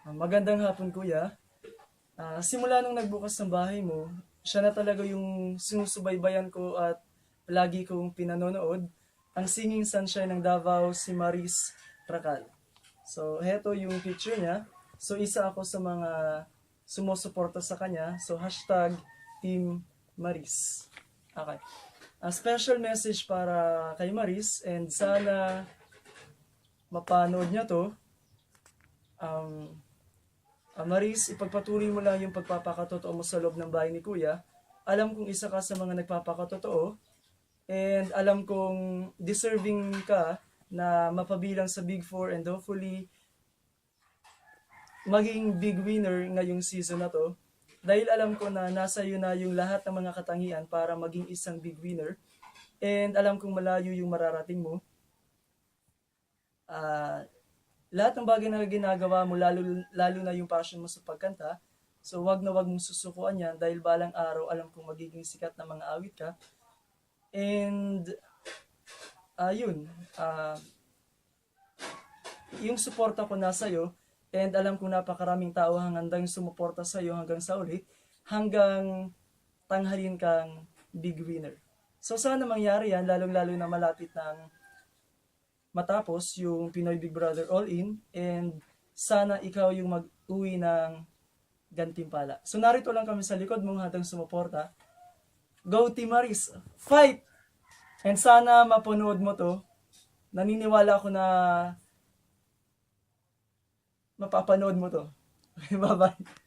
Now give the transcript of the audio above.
Magandang hapon, kuya. Simula nung nagbukas ng bahay mo, siya na talaga yung sinusubaybayan ko at lagi kong pinanonood. Ang Singing Sunshine ng Davao, si Maris Racal. So, heto yung picture niya. So, isa ako sa mga sumusuporta sa kanya. So, hashtag Team Maris. Okay. A special message para kay Maris and sana mapanood niya to. Maris, ipagpatuloy mo lang yung pagpapakatotoo mo sa loob ng bahay ni Kuya. Alam kong isa ka sa mga nagpapakatotoo and alam kong deserving ka na mapabilang sa Big Four and hopefully maging big winner ngayong season na to. Dahil alam ko na nasa iyo na yung lahat ng mga katangian para maging isang big winner and alam kong malayo yung mararating mo. Ah, lahat ng bagay na ginagawa mo, lalo na yung passion mo sa pagkanta, so wag na wag mong susukuan yan dahil balang araw alam kong magiging sikat na mga awit ka. And, yun, yung suporta ko nasa iyo and alam kong napakaraming tao handang sumuporta sa iyo hanggang sa ulit, hanggang tanghalin kang big winner. So sana mangyari yan, lalong-lalo na malapit ng matapos yung Pinoy Big Brother All In and sana ikaw yung mag-uwi ng gantimpala. So narito lang kami sa likod mong hatang sumuporta. Go Team Maris! Fight! And sana mapanood mo to. Naniniwala ako na mapapanood mo to. Bye-bye.